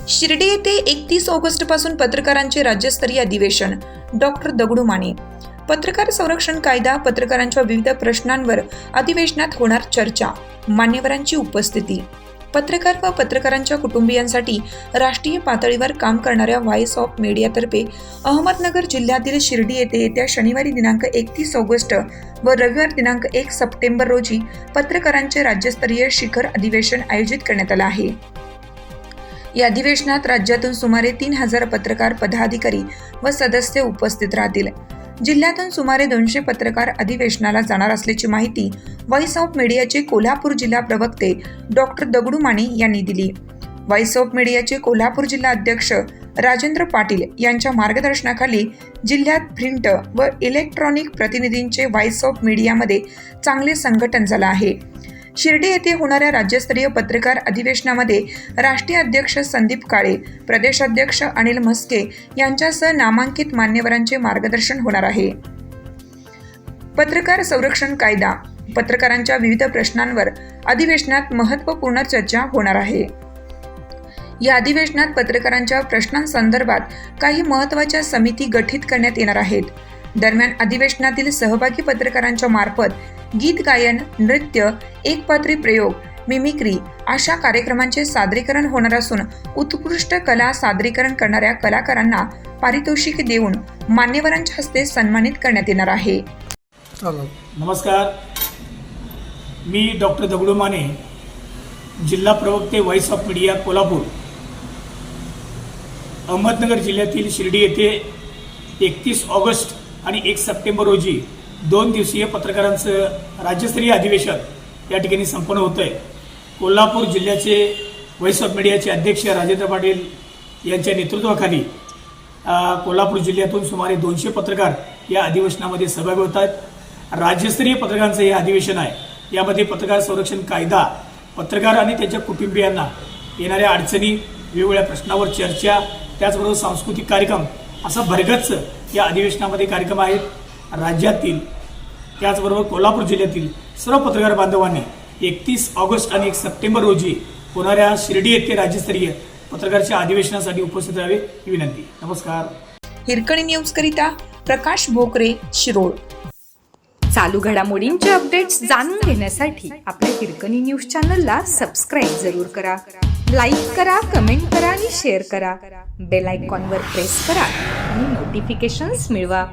शिर्डी येथे 31 ऑगस्ट पासून पत्रकारांचे राज्यस्तरीय अधिवेशन. डॉक्टर दगडू माने. पत्रकार संरक्षण कायदा, पत्रकारांच्या विविध प्रश्नांवर अधिवेशनात होणार चर्चा. मान्यवरांची उपस्थिती. पत्रकार व पत्रकारांच्या कुटुंबियांसाठी राष्ट्रीय पातळीवर काम करणाऱ्या व्हॉइस ऑफ मीडियातर्फे अहमदनगर जिल्ह्यातील शिर्डी येथे येत्या शनिवारी दिनांक 31 ऑगस्ट व रविवार दिनांक 1 सप्टेंबर रोजी पत्रकारांचे राज्यस्तरीय शिखर अधिवेशन आयोजित करण्यात आले आहे. या अधिवेशनात राज्यातून सुमारे 3000 पत्रकार, पदाधिकारी व सदस्य उपस्थित राहतील. जिल्ह्यातून सुमारे 200 पत्रकार अधिवेशनाला जाणार असल्याची माहिती व्हॉइस ऑफ मीडियाचे कोल्हापूर जिल्हा प्रवक्ते डॉक्टर दगडू माने यांनी दिली. व्हॉइस ऑफ मीडियाचे कोल्हापूर जिल्हा अध्यक्ष राजेंद्र पाटील यांच्या मार्गदर्शनाखाली जिल्ह्यात प्रिंट व इलेक्ट्रॉनिक प्रतिनिधींचे व्हॉइस ऑफ मीडियामध्ये चांगले संघटन झाले आहे. शिर्डी येथे होणाऱ्या राज्यस्तरीय पत्रकार अधिवेशनामध्ये राष्ट्रीय अध्यक्ष संदीप काळे, प्रदेशाध्यक्ष अनिल म्हस्के यांच्यासह नामांकित मान्यवरांचे मार्गदर्शन होणार आहे. पत्रकार संरक्षण कायदा, पत्रकारांच्या विविध प्रश्नांवर अधिवेशनात महत्त्वपूर्ण चर्चा होणार आहे. या अधिवेशनात पत्रकारांच्या प्रश्नांसंदर्भात काही महत्त्वाच्या समिती गठीत करण्यात येणार आहेत. दरम्यान अधिवेशनातील सहभागी पत्रकारांच्या मार्फत गीत गायन, नृत्य, एकपात्री प्रयोग, मिमिक्री अशा कार्यक्रमांचे सादरीकरण होणार असून उत्कृष्ट कला सादरीकरण करणाऱ्या कलाकारांना पारितोषिक देऊन मान्यवरांच्या हस्ते सन्मानित करण्यात येणार आहे. नमस्कार, मी डॉक्टर दगडू माने, जिल्हा प्रवक्ते voice of media Kolhapur. Ahmednagar जिल्ह्यातील शिर्डी येथे 31 ऑगस्ट आणि 1 सप्टेंबर रोजी 2 दिवसीय पत्रकारांचं राज्यस्तरीय अधिवेशन या ठिकाणी संपन्न होतं आहे. कोल्हापूर जिल्ह्याचे व्हॉइस ऑफ मीडियाचे अध्यक्ष राजेंद्र पाटील यांच्या नेतृत्वाखाली कोल्हापूर जिल्ह्यातून सुमारे 200 पत्रकार या अधिवेशनामध्ये सहभागी होत आहेत. राज्यस्तरीय पत्रकारांचं हे अधिवेशन आहे. यामध्ये पत्रकार संरक्षण कायदा, पत्रकार आणि त्यांच्या कुटुंबियांना येणाऱ्या अडचणी, वेगवेगळ्या प्रश्नावर चर्चा, त्याचबरोबर सांस्कृतिक कार्यक्रम असा भरगच्च या अधिवेशनामध्ये कार्यक्रम आहेत. राज्यातील त्याचबरोबर कोल्हापूर जिल्ह्यातील सर्व पत्रकार बांधवांनी 31 ऑगस्ट आणि 1 सप्टेंबर रोजी होणाऱ्या शिर्डी येथे राज्यस्तरीय पत्रकारांच्या अधिवेशनासाठी उपस्थित राहावे ही विनंती. नमस्कार. हिरकणी न्यूज करिता प्रकाश भोकरे, शिरोळ. चालू घडामोडींचे अपडेट्स जाणून घेण्यासाठी आपल्या हिरकणी न्यूज चॅनलला सबस्क्राईब जरूर करा. लाईक करा, कमेंट करा आणि शेअर करा. बेल आयकॉनवर प्रेस करा आणि नोटिफिकेशन्स मिळवा.